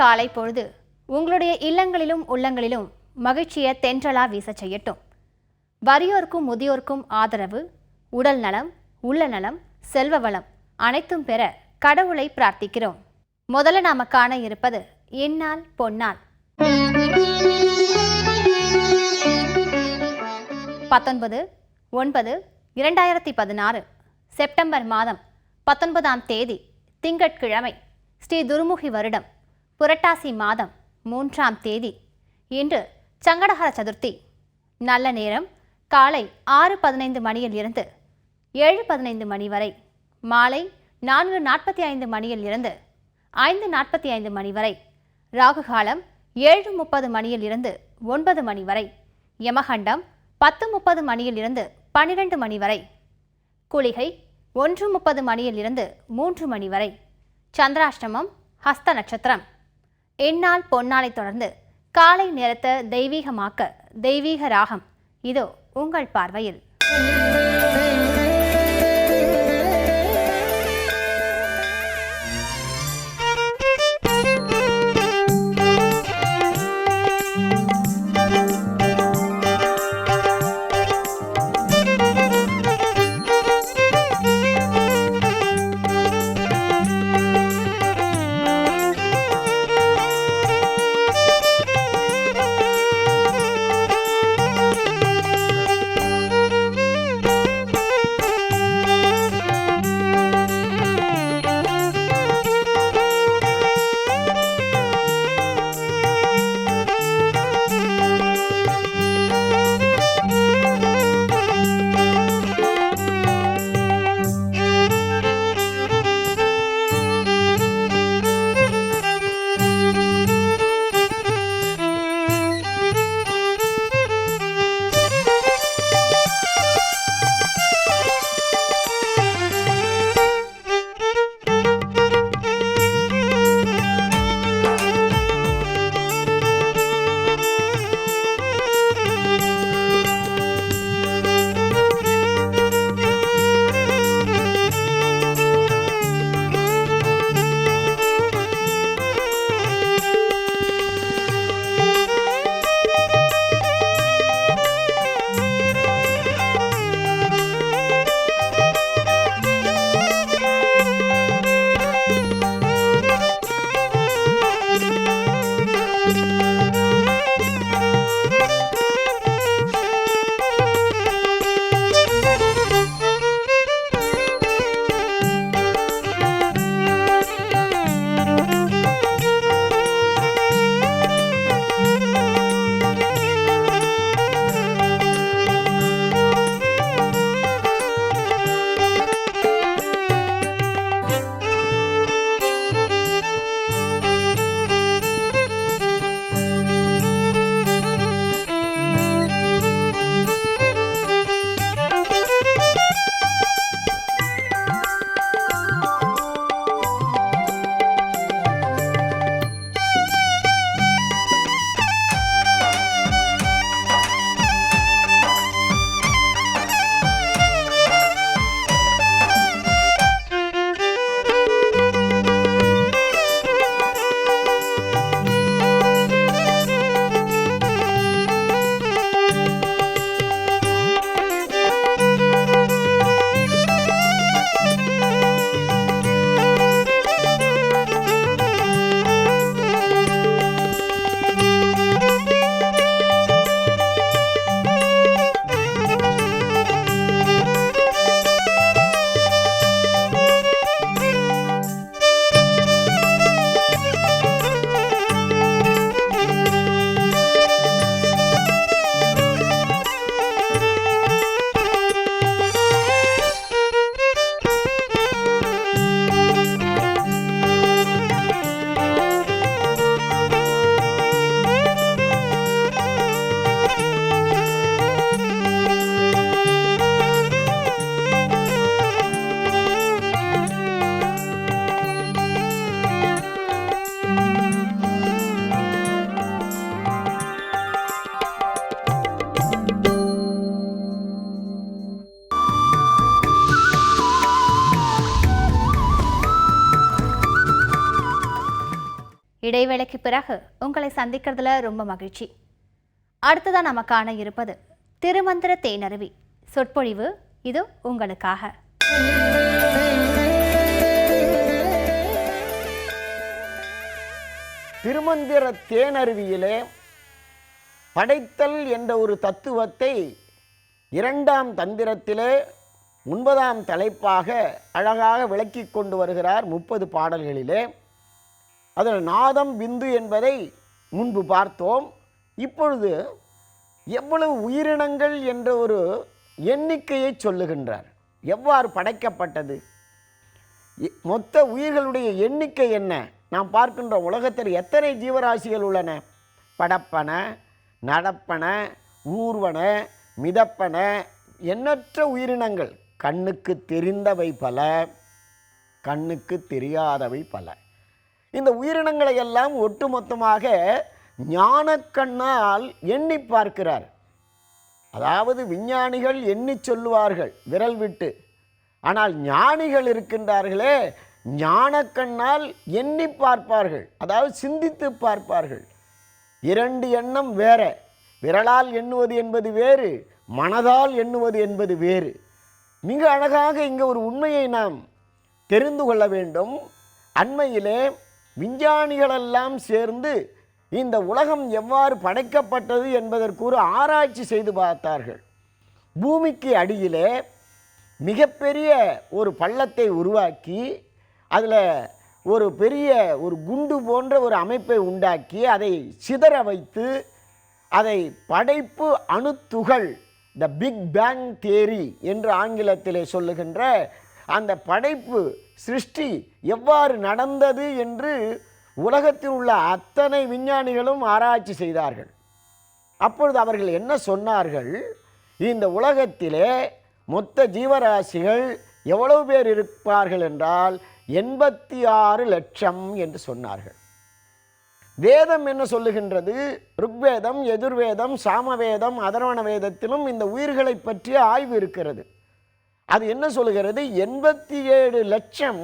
காலை பொழுது உங்களுடைய இல்லங்களிலும் உள்ளங்களிலும் மகிழ்ச்சியை தென்றலா வீச செய்யட்டும். வறியோர்க்கும் முதியோர்க்கும் ஆதரவு, உடல் நலம், உள்ள நலம், செல்வ வளம் அனைத்தும் பெற கடவுளை பிரார்த்திக்கிறோம். முதல்ல நாம காண இருப்பது இந்நாள் பொன்னாள். 19/9/2016 செப்டம்பர் மாதம் 19ஆம் தேதி திங்கட்கிழமை, ஸ்ரீ துர்முகி வருடம் புரட்டாசி மாதம் 3ஆம் தேதி. இன்று சங்கடஹர சதுர்த்தி. நல்ல நேரம் காலை 6:15 மணியில் இருந்து 7:15 மணி வரை, மாலை 4:45 மணியில் இருந்து 5:45 மணி வரை, ராகு காலம் 7:30 மணியில் இருந்து 9 மணி வரை, யமகண்டம் 10:30 மணியில் இருந்து 12 மணி வரை, குளிகை 1:30 மணியில் இருந்து 3 மணி வரை, சந்திராஷ்டமம், ஹஸ்த நட்சத்திரம். இந்நாள் பொன்னாளை தொடர்ந்து காலை நேரத்தை தெய்வீகமாக்க தெய்வீக ராகம் இதோ உங்கள் பார்வையில். இடைவேளைக்கு பிறகு உங்களை சந்திக்கிறதுல ரொம்ப மகிழ்ச்சி. அடுத்ததான் நம்ம காண இருப்பது திருமந்திர தேனருவி சொற்பொழிவு. இது உங்களுக்காக. திருமந்திர தேனருவியிலே படைத்தல் என்ற ஒரு தத்துவத்தை 2ஆம் தந்திரத்திலே 9ஆம் தலைப்பாக அழகாக விளக்கி கொண்டு வருகிறார் 30 பாடல்களிலே. அதில் நாதம் பிந்து என்பதை முன்பு பார்த்தோம். இப்பொழுது எவ்வளவு உயிரினங்கள் என்ற ஒரு எண்ணிக்கையை சொல்லுகின்றார். எவ்வாறு படைக்கப்பட்டது, மொத்த உயிர்களுடைய எண்ணிக்கை என்ன? நாம் பார்க்கின்ற உலகத்தில் எத்தனை ஜீவராசிகள் உள்ளன? படப்பன, நடப்பன, ஊர்வன, மிதப்பன, எண்ணற்ற உயிரினங்கள். கண்ணுக்கு தெரிந்தவை பல, கண்ணுக்கு தெரியாதவை பல. இந்த உயிரினங்களை எல்லாம் ஒட்டுமொத்தமாக ஞானக்கண்ணால் எண்ணி பார்க்கிறார். அதாவது விஞ்ஞானிகள் எண்ணி சொல்லுவார்கள் விரல் விட்டு, ஆனால் ஞானிகள் இருக்கின்றார்களே ஞானக்கண்ணால் எண்ணி பார்ப்பார்கள், அதாவது சிந்தித்து பார்ப்பார்கள். 2 எண்ணம் வேற. விரலால் எண்ணுவது என்பது வேறு, மனதால் எண்ணுவது என்பது வேறு. மிக அழகாக இங்கே ஒரு உண்மையை நாம் தெரிந்து கொள்ள வேண்டும். அண்மையிலே விஞ்ஞானிகளெல்லாம் சேர்ந்து இந்த உலகம் எவ்வாறு படைக்கப்பட்டது என்பதற்கு ஒரு ஆராய்ச்சி செய்து பார்த்தார்கள். பூமிக்கு அடியிலே மிகப்பெரிய ஒரு பள்ளத்தை உருவாக்கி அதில் ஒரு பெரிய ஒரு குண்டு போன்ற ஒரு அமைப்பை உண்டாக்கி அதை சிதற வைத்து அதை படைப்பு அணுத்துகள், த பிக் பேங் தியரி என்று ஆங்கிலத்திலே சொல்லுகின்ற அந்த படைப்பு சிருஷ்டி எவ்வாறு நடந்தது என்று உலகத்தில் உள்ள அத்தனை விஞ்ஞானிகளும் ஆராய்ச்சி செய்தார்கள். அப்பொழுது அவர்கள் என்ன சொன்னார்கள்? இந்த உலகத்திலே மொத்த ஜீவராசிகள் எவ்வளவு பேர் இருப்பார்கள் என்றால் 86 லட்சம் என்று சொன்னார்கள். வேதம் என்ன சொல்லுகின்றது? ருக்வேதம், யஜுர்வேதம், சாமவேதம், அதர்வண வேதத்திலும் இந்த உயிர்களை பற்றிய ஆய்வு இருக்கிறது. அது என்ன சொல்லுகிறது? 87 லட்சம்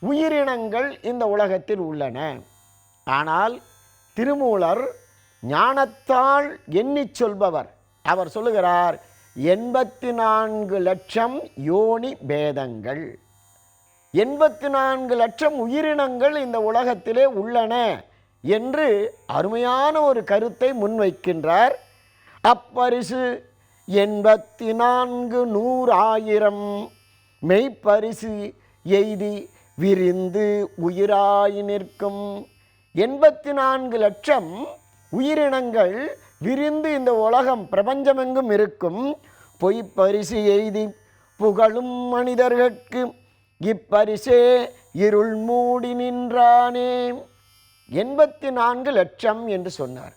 உயிரினங்கள் இந்த உலகத்தில் உள்ளன. ஆனால் திருமூலர் ஞானத்தால் எண்ணி சொல்பவர். அவர் சொல்லுகிறார் 84 லட்சம் யோனி பேதங்கள், 84 லட்சம் உயிரினங்கள் இந்த உலகத்திலே உள்ளன என்று அருமையான ஒரு கருத்தை முன்வைக்கின்றார். அப்பரிசு 84 100,000 மெய்ப்பரிசு எய்தி விரிந்து உயிராய் நிற்கும். 84 லட்சம் உயிரினங்கள் விரிந்து இந்த உலகம் பிரபஞ்சமெங்கும் இருக்கும். பொய்ப்பரிசு எய்தி புகழும் மனிதர்கட்கு இப்பரிசே இருள் மூடி நின்றானே. 84 லட்சம் என்று சொன்னார்.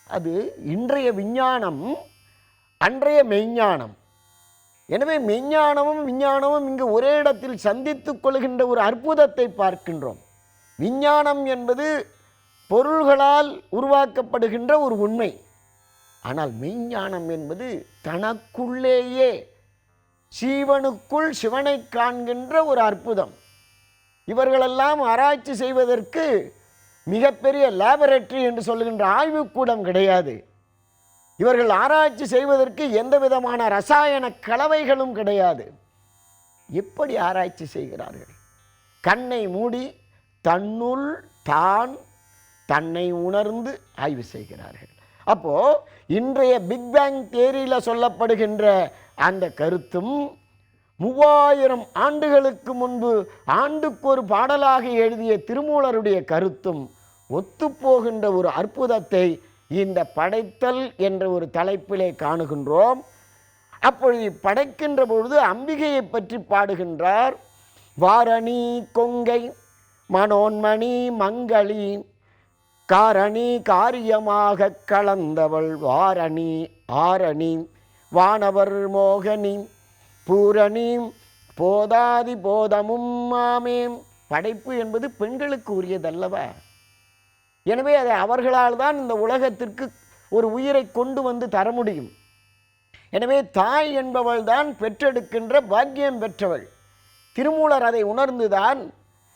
அது இன்றைய விஞ்ஞானம், அன்றைய மெய்ஞானம். எனவே மெய்ஞானமும் விஞ்ஞானமும் இங்கு ஒரே இடத்தில் சந்தித்துக் கொள்கின்ற ஒரு அற்புதத்தை பார்க்கின்றோம். விஞ்ஞானம் என்பது பொருள்களால் உருவாக்கப்படுகின்ற ஒரு உண்மை. ஆனால் மெய்ஞானம் என்பது தனக்குள்ளேயே சீவனுக்குள் சிவனை காண்கின்ற ஒரு அற்புதம். இவர்களெல்லாம் ஆராய்ச்சி செய்வதற்கு மிகப்பெரிய லேபரேட்டரி என்று சொல்லுகின்ற ஆய்வுக்கூடம் கிடையாது. இவர்கள் ஆராய்ச்சி செய்வதற்கு எந்த விதமான ரசாயன கலவைகளும் கிடையாது. எப்படி ஆராய்ச்சி செய்கிறார்கள்? கண்ணை மூடி தன்னுள் தான் தன்னை உணர்ந்து ஆய்வு செய்கிறார்கள். அப்போது இன்றைய பிக் பேங் தியரியில் சொல்லப்படுகின்ற அந்த கருத்தும் 3000 ஆண்டுகளுக்கு முன்பு ஆண்டுக்கு ஒரு பாடலாக எழுதிய திருமூலருடைய கருத்தும் ஒத்துப்போகின்ற ஒரு அற்புதத்தை இந்த படைத்தல் என்ற ஒரு தலைப்பிலே காணுகின்றோம். அப்பொழுது படைக்கின்ற பொழுது அம்பிகையை பற்றி பாடுகின்றார். வாரணி கொங்கை மனோன்மணி மங்களி காரணி காரியமாக கலந்தவள் வாரணி ஆரணி வானவர் மோகனி பூரணி போதாதி போதமும் மாமே. படைப்பு என்பது பெண்களுக்கு உரியதல்லவா? எனவே அதை அவர்களால் தான் இந்த உலகத்திற்கு ஒரு உயிரை கொண்டு வந்து தர முடியும். எனவே தாய் என்பவள் தான் பெற்றெடுக்கின்ற பாக்கியம் பெற்றவள். திருமூலர் அதை உணர்ந்துதான்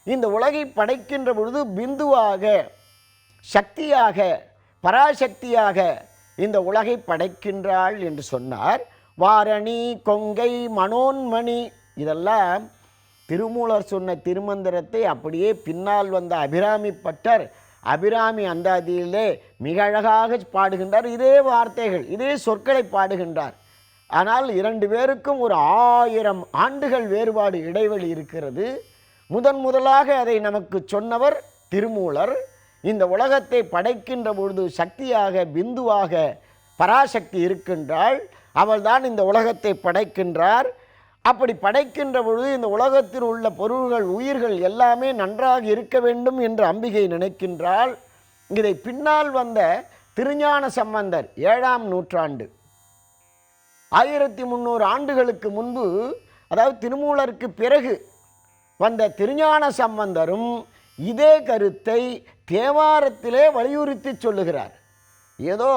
இந்த உலகை படைக்கின்ற பொழுது பிந்துவாக சக்தியாக பராசக்தியாக இந்த உலகை படைக்கின்றாள் என்று சொன்னார். வாரணி கொங்கை மனோன்மணி இதெல்லாம் திருமூலர் சொன்ன திருமந்திரத்தை அப்படியே பின்னால் வந்த அபிராமி பட்டர் அபிராமி அந்தாதியிலே மிக அழகாக பாடுகின்றார். இதே வார்த்தைகள் இதே சொற்களை பாடுகின்றார். ஆனால் இரண்டு பேருக்கும் ஒரு 1000 ஆண்டுகள் வேறுபாடு இடைவெளி இருக்கிறது. முதலாக அதை நமக்கு சொன்னவர் திருமூலர். இந்த உலகத்தை படைக்கின்ற பொழுது சக்தியாக பிந்துவாக பராசக்தி இருக்கின்றாள். அவள்தான் இந்த உலகத்தை படைக்கின்றார். அப்படி படைக்கின்ற பொழுது இந்த உலகத்தில் உள்ள பொருள்கள் உயிர்கள் எல்லாமே நன்றாக இருக்க வேண்டும் என்று அம்பிகை நினைக்கின்றாள். இதை பின்னால் வந்த திருஞான சம்பந்தர் 7ஆம் நூற்றாண்டு 1300 ஆண்டுகளுக்கு முன்பு, அதாவது திருமூலருக்கு பிறகு வந்த திருஞான சம்பந்தரும் இதே கருத்தை தேவாரத்திலே வலியுறுத்தி சொல்லுகிறார். ஏதோ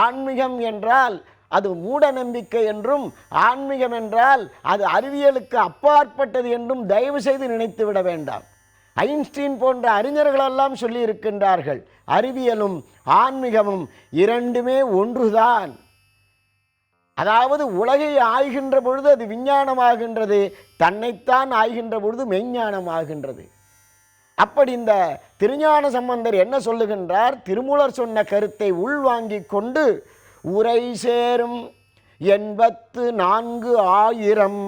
ஆன்மீகம் என்றால் அது மூட நம்பிக்கை என்றும், ஆன்மீகம் என்றால் அது அறிவியலுக்கு அப்பாற்பட்டது என்றும் தயவு செய்து நினைத்து விட வேண்டாம். ஐன்ஸ்டீன் போன்ற அறிஞர்களெல்லாம் சொல்லி இருக்கின்றார்கள், அறிவியலும் ஆன்மீகமும் இரண்டுமே ஒன்றுதான். அதாவது உலகை ஆய்கின்ற பொழுது அது விஞ்ஞானமாகின்றது, தன்னைத்தான் ஆய்கின்ற பொழுது மெய்ஞானமாகின்றது. அப்படி இந்த திருஞான சம்பந்தர் என்ன சொல்லுகின்றார்? திருமூலர் சொன்ன கருத்தை உள்வாங்கிக் கொண்டு உரை சேரும் 84,000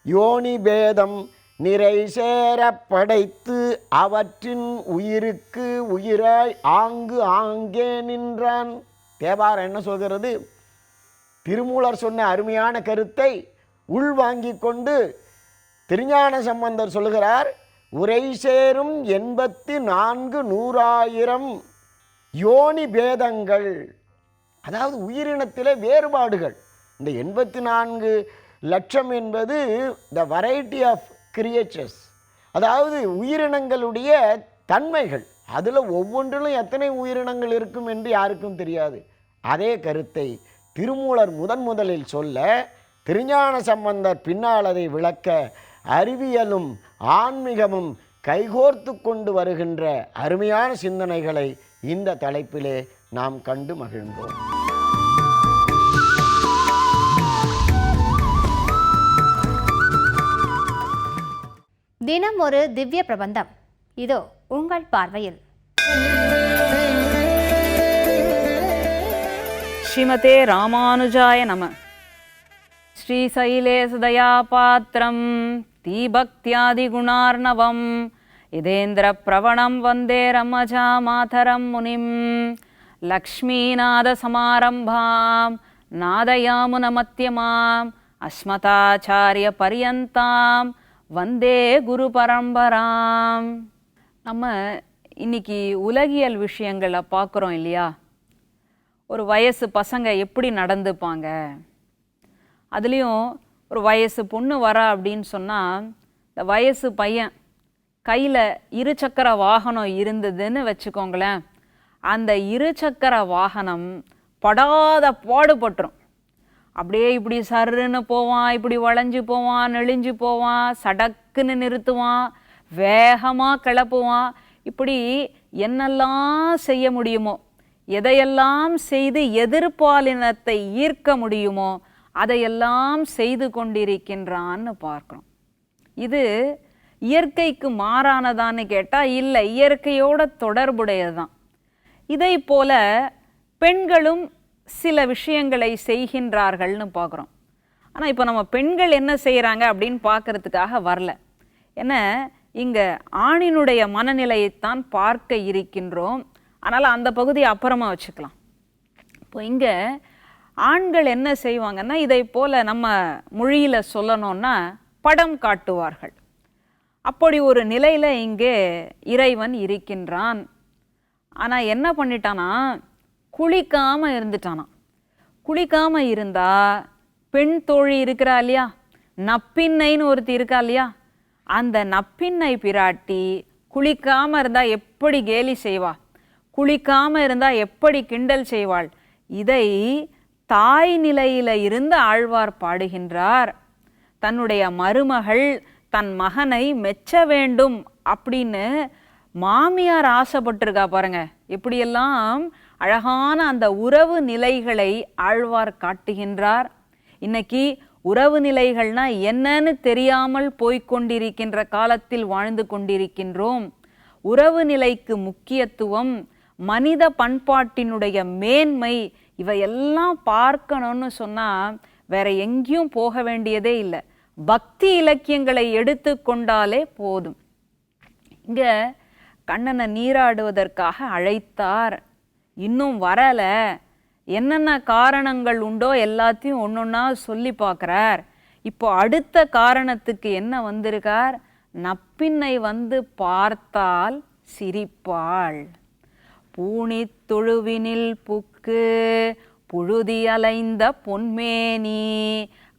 யோனி பேதம் நிறை சேர படைத்து அவற்றின் உயிருக்கு உயிராய் ஆங்கே நின்றான். தேவாரம் என்ன சொல்கிறது? திருமூலர் சொன்ன அருமையான கருத்தை உள்வாங்கிக் கொண்டு திருஞான சம்பந்தர் சொல்லுகிறார், உரை சேரும் 84,000 யோனி பேதங்கள், அதாவது உயிரினத்திலே வேறுபாடுகள். இந்த 84 லட்சம் என்பது த வெரைட்டி ஆஃப் கிரியேச்சர்ஸ், அதாவது உயிரினங்களுடைய தன்மைகள். அதில் ஒவ்வொன்றிலும் எத்தனை உயிரினங்கள் இருக்கும் என்று யாருக்கும் தெரியாது. அதே கருத்தை திருமூலர் முதலில் சொல்ல, திருஞான சம்பந்தர் பின்னால் அதை விளக்க, அறிவியலும் ஆன்மீகமும் கைகோர்த்து கொண்டு வருகின்ற அருமையான சிந்தனைகளை இந்த தலைப்பிலே நாம் கண்டு மகிழ்ந்தோம். தினம் ஒரு திவ்ய பிரபந்தம் இதோ உங்கள் பார்வையில். ஸ்ரீமதே ராமானுஜாய நம. ஸ்ரீசைலேசதயாபாத்திரம் தீபக்தியாதிகுணார்ணவம் இதேந்திர பிரவணம் வந்தே ரமஜா மாதரம் முனிம் லக்ஷ்மீநாதசமாரம்பாம் நாதயாமுனமத்தியமாம் அஸ்மதாச்சாரிய பரியந்தாம் வந்தே குரு பரம்பராம். நம்ம இன்னைக்கு உலகியல் விஷயங்களை பார்க்குறோம் இல்லையா? ஒரு வயசு பசங்க எப்படி நடந்துப்பாங்க, அதுலேயும் ஒரு வயசு பொண்ணு வரா அப்படின்னு சொன்னால், இந்த வயசு பையன் கையில் இருசக்கர வாகனம் இருந்ததுன்னு வச்சுக்கோங்களேன், அந்த இருசக்கர வாகனம் படாத பாடுபட்டுரும். அப்படியே இப்படி சருன்னு போவான், இப்படி வளைஞ்சு போவான், நெளிஞ்சு போவான், சடக்குன்னு நிறுத்துவான், வேகமாக கிளப்புவான். இப்படி என்னெல்லாம் செய்ய முடியுமோ, எதையெல்லாம் செய்து எதிர்பாலினத்தை ஈர்க்க முடியுமோ அதையெல்லாம் செய்து கொண்டிருக்கின்றான்னு பார்க்குறோம். இது இயற்கைக்கு மாறானதான்னு கேட்டால் இல்லை, இயற்கையோட தொடர்புடையதுதான். இதை போல பெண்களும் சில விஷயங்களை செய்கின்றார்கள்னு பார்க்குறோம். ஆனால் இப்போ நம்ம பெண்கள் என்ன செய்கிறாங்க அப்படின்னு பார்க்கறதுக்காக வரல. ஏன்னா இங்கே ஆணினுடைய மனநிலையைத்தான் பார்க்க இருக்கின்றோம். அதனால் அந்த பகுதியை அப்புறமா வச்சுக்கலாம். இப்போ இங்கே ஆண்கள் என்ன செய்வாங்கன்னா, இதை போல் நம்ம மொழியில் சொல்லணும்னா படம் காட்டுவார்கள். அப்படி ஒரு நிலையில் இங்கே இறைவன் இருக்கின்றான். ஆனால் என்ன பண்ணிட்டானா, குளிக்காமல் இருந்துட்டானா. குளிக்காமல் இருந்தால் பெண் தோழி இருக்கிறா இல்லையா, நப்பின்னைன்னு ஒருத்தி இருக்கா இல்லையா, அந்த நப்பின்னை பிராட்டி குளிக்காமல் இருந்தால் எப்படி கேலி செய்வா, குளிக்காமல் இருந்தால் எப்படி கிண்டல் செய்வாள். இதை தாய் நிலையில் இருந்து ஆழ்வார் பாடுகின்றார். தன்னுடைய மருமகள் தன் மகனை மெச்ச வேண்டும் அப்படின்னு மாமியார் ஆசைப்பட்டிருக்கா பாருங்க. எப்படியெல்லாம் அழகான அந்த உறவு நிலைகளை ஆழ்வார் காட்டுகின்றார். இன்னைக்கு உறவு நிலைகள்னா என்னன்னு தெரியாமல் போய்கொண்டிருக்கின்ற காலத்தில் வாழ்ந்து கொண்டிருக்கின்றோம். உறவு நிலைக்கு முக்கியத்துவம், மனித பண்பாட்டினுடைய மேன்மை, இவையெல்லாம் பார்க்கணும்னு சொன்னால் வேற எங்கேயும் போக வேண்டியதே இல்லை. பக்தி இலக்கியங்களை எடுத்து கொண்டாலே போதும். இங்கே கண்ணனை நீராடுவதற்காக அழைத்தார், இன்னும் வரலை. என்னென்ன காரணங்கள் உண்டோ எல்லாத்தையும் ஒன்றொன்னா சொல்லி பார்க்குறார். இப்போ அடுத்த காரணத்துக்கு என்ன வந்திருக்கார்? நப்பின்னை வந்து பார்த்தால் சிரிப்பாள். பூணி தொழுவினில் புக்கு புழுதி அலைந்த பொன்மேனி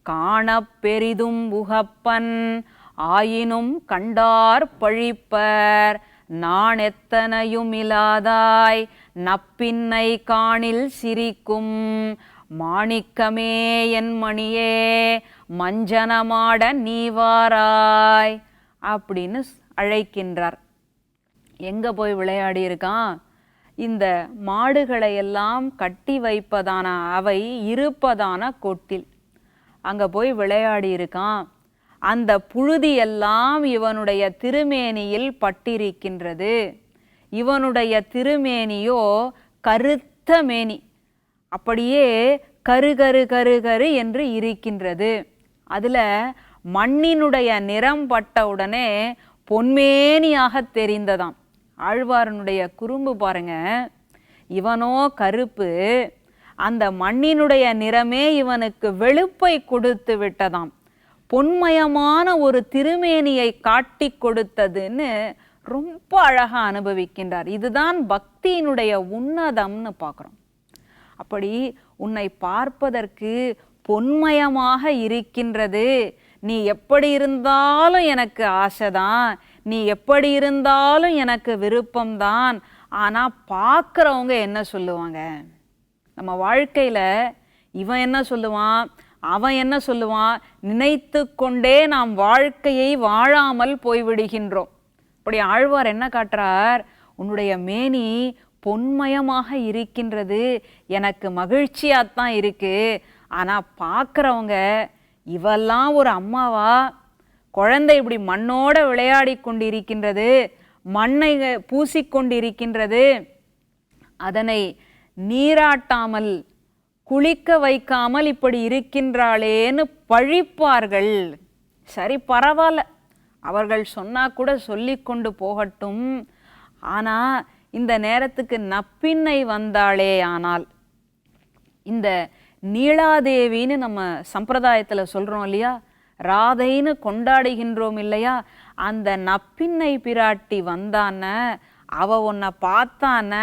காணப் பெரிதும் உகப்பன் ஆயினும் கண்டார் பழிப்பர் நான் எத்தனையும் இலாதாய் நப்பின்னை காணில் சிரிக்கும் மாணிக்கமே என் மணியே மஞ்சனமாட நீவாராய் அப்படின்னு அழைக்கின்றார். எங்கே போய் விளையாடி இருக்கான்? இந்த மாடுகளை எல்லாம் கட்டி வைப்பதான அவை இருப்பதான கொட்டில் அங்கே போய் விளையாடி இருக்கான். அந்த புழுதியெல்லாம் இவனுடைய திருமேனியில் பட்டிருக்கின்றது. இவனுடைய திருமேனியோ கருத்த மேனி, அப்படியே கரு கரு கரு கரு என்று இருக்கின்றது. அதில் மண்ணினுடைய நிறம் பட்டவுடனே பொன்மேனியாக தெரிந்ததாம். ஆழ்வாரனுடைய குறும்பு பாருங்க. இவனோ கருப்பு, அந்த மண்ணினுடைய நிறமே இவனுக்கு வெளுப்பை கொடுத்து விட்டதாம். பொன்மயமான ஒரு திருமேனியை காட்டி கொடுத்ததுன்னு ரொம்ப அழகாக அனுபவிக்கின்றார். இதுதான் பக்தியினுடைய உன்னதம்னு பார்க்குறோம். அப்படி உன்னை பார்ப்பதற்கு பொன்மயமாக இருக்கின்றது. நீ எப்படி இருந்தாலும் எனக்கு ஆசைதான், நீ எப்படி இருந்தாலும் எனக்கு விருப்பம்தான். ஆனால் பார்க்குறவங்க என்ன சொல்லுவாங்க? நம்ம வாழ்க்கையில் இவன் என்ன சொல்லுவான், அவன் என்ன சொல்லுவான், நினைத்து கொண்டே நாம் வாழ்க்கையை வாழாமல் போய்விடுகின்றோம். அப்படி ஆழ்வார் என்ன காட்டுறார்? உன்னுடைய மேனி பொன்மயமாக இருக்கின்றது, எனக்கு மகிழ்ச்சியாகத்தான் இருக்கு. ஆனால் பார்க்குறவங்க இவெல்லாம் ஒரு அம்மாவா? குழந்தை இப்படி மண்ணோட விளையாடி கொண்டிருக்கின்றது, மண்ணை பூசிக்கொண்டிருக்கின்றது, அதனை நீராட்டாமல் குளிக்க வைக்காமல் இப்படி இருக்கின்றாளேன்னு பழிப்பார்கள். சரி, பரவாயில்ல, அவர்கள் சொன்னா கூட சொல்லி கொண்டு போகட்டும். ஆனால் இந்த நேரத்துக்கு நப்பின்னை வந்தாளே, ஆனால் இந்த நீலாதேவின்னு நம்ம சம்பிரதாயத்தில் சொல்கிறோம் இல்லையா, ராதைன்னு கொண்டாடுகின்றோம் இல்லையா, அந்த நப்பின்னை பிராட்டி வந்தான, அவ உன்னை பார்த்தான,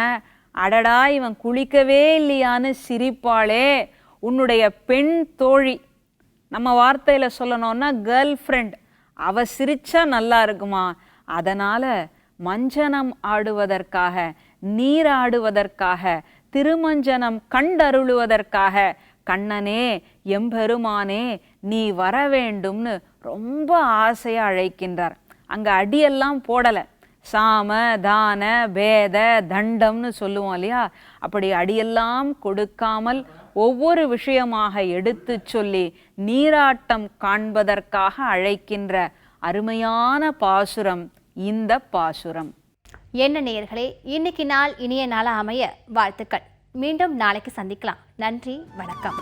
அடடா இவன் குளிக்கவே இல்லையான்னு சிரிப்பாளே. உன்னுடைய பெண் தோழி, நம்ம வார்த்தையில் சொல்லணும்னா கேர்ள் ஃப்ரெண்ட், அவ சிரிச்சா நல்லா இருக்குமா? அதனால் மஞ்சனம் ஆடுவதற்காக, நீராடுவதற்காக, திருமஞ்சனம் கண்டருளுவதற்காக கண்ணனே எம்பெருமானே நீ வர வேண்டும்னு ரொம்ப ஆசையாக அழைக்கின்றார். அங்கே அடியெல்லாம் போடலை, சாம தான பேத தண்டம்னு சொல்லுவோம் இல்லையா, அப்படி அடியெல்லாம் கொடுக்காமல் ஒவ்வொரு விஷயமாக எடுத்து சொல்லி நீராட்டம் காண்பதற்காக அழைக்கின்ற அருமையான பாசுரம் இந்த பாசுரம். என்ன நேயர்களே, இன்னைக்கு நாள் இனிய நாளாக அமைய வாழ்த்துக்கள். மீண்டும் நாளைக்கு சந்திக்கலாம். நன்றி, வணக்கம்.